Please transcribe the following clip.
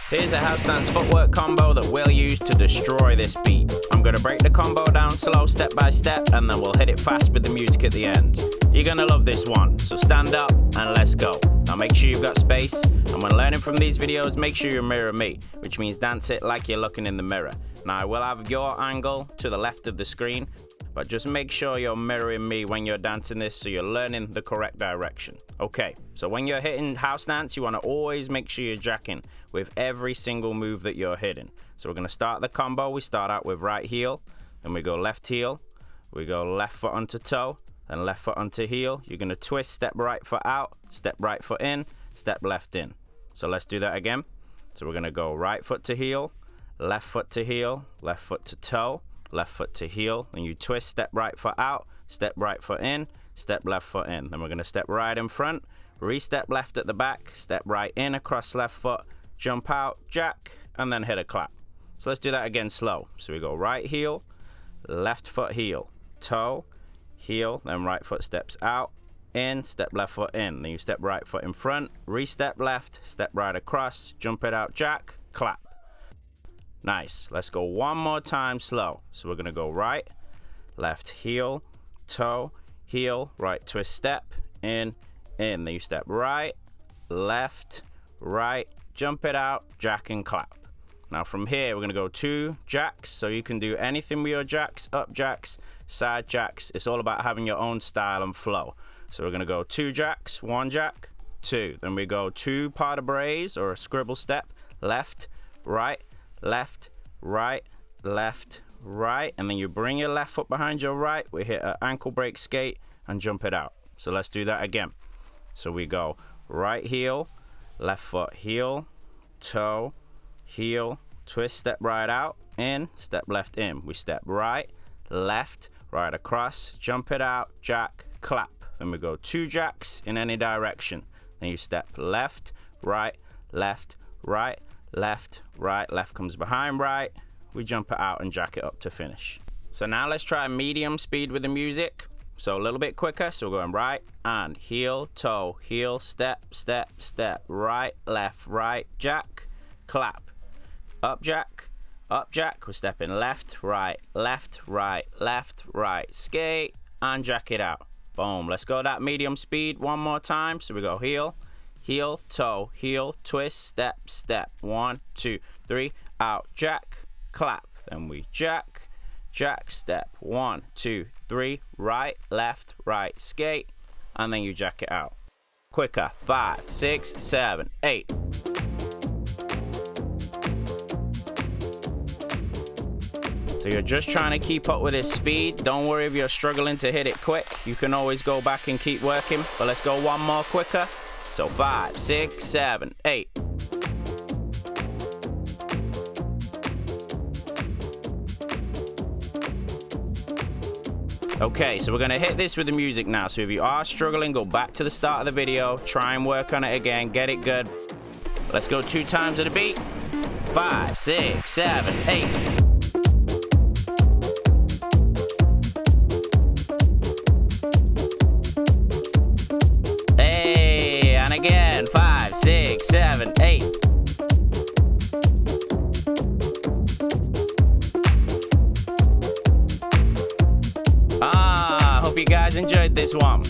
Here's a house dance footwork combo that we'll use to destroy this beat. I'm going to break the combo down slow step by step, and then we'll hit it fast with the music at the end. You're going to love this one, so stand up and let's go. Now make sure you've got space, and when learning from these videos, make sure you mirror me, which means dance it like you're looking in the mirror. Now I will have your angle to the left of the screen, but just make sure you're mirroring me when you're dancing this so you're learning the correct direction. Okay, so when you're hitting house dance, you want to always make sure you're jacking with every single move that you're hitting. So we're going to start the combo. We start out with right heel, then we go left heel, we go left foot onto toe, then left foot onto heel. You're going to twist, step right foot out, step right foot in, step left in. So let's do that again. So we're going to go right foot to heel, left foot to heel, left foot to toe, left foot to heel, then you twist, step right foot out, step right foot in, step left foot in. Then we're going to step right in front, re-step left at the back, step right in across left foot, jump out, jack, and then hit a clap. So let's do that again slow. So we go right heel, left foot heel, toe, heel, then right foot steps out, in, step left foot in. Then you step right foot in front, re-step left, step right across, jump it out, jack, clap. Nice. Let's go one more time slow. So we're going to go right, left heel, toe, heel, right twist step, in. Then you step right, left, right, jump it out, jack and clap. Now from here, we're going to go 2 jacks. So you can do anything with your jacks, up jacks, side jacks. It's all about having your own style and flow. So we're going to go 2 jacks, 1 jack, 2. Then we go 2 pas de bourrees or a scribble step, left, right, left, right, left, right, and then you bring your left foot behind your right. We hit an ankle break skate and jump it out. So let's do that again. So we go right heel, left foot heel, toe, heel, twist, step right out, in, step left in. We step right, left, right across, jump it out, jack, clap. Then we go 2 jacks in any direction. Then you step left, right, left, right, left, right, left comes behind right, we jump it out and jack it up to finish. So now let's try medium speed with the music. So a little bit quicker, so we're going right and heel, toe, heel, step, step, step, right, left, jack, clap, up jack, we're stepping left, right, left, right, skate, and jack it out. Boom, let's go that medium speed one more time. So we go heel, heel, toe, heel, twist, step, step, 1, 2, 3, out, jack, clap. Then we jack, jack, step, 1, 2, 3, right, left, right, skate, and then you jack it out. Quicker, 5, 6, 7, 8. So you're just trying to keep up with this speed. Don't worry if you're struggling to hit it quick. You can always go back and keep working, but let's go one more quicker. So 5, 6, 7, 8. Okay, so we're going to hit this with the music now. So if you are struggling, go back to the start of the video, try and work on it again, get it good. Let's go 2 times at a beat. 5, 6, 7, 8. Again, 5, 6, 7, 8. Hope you guys enjoyed this one.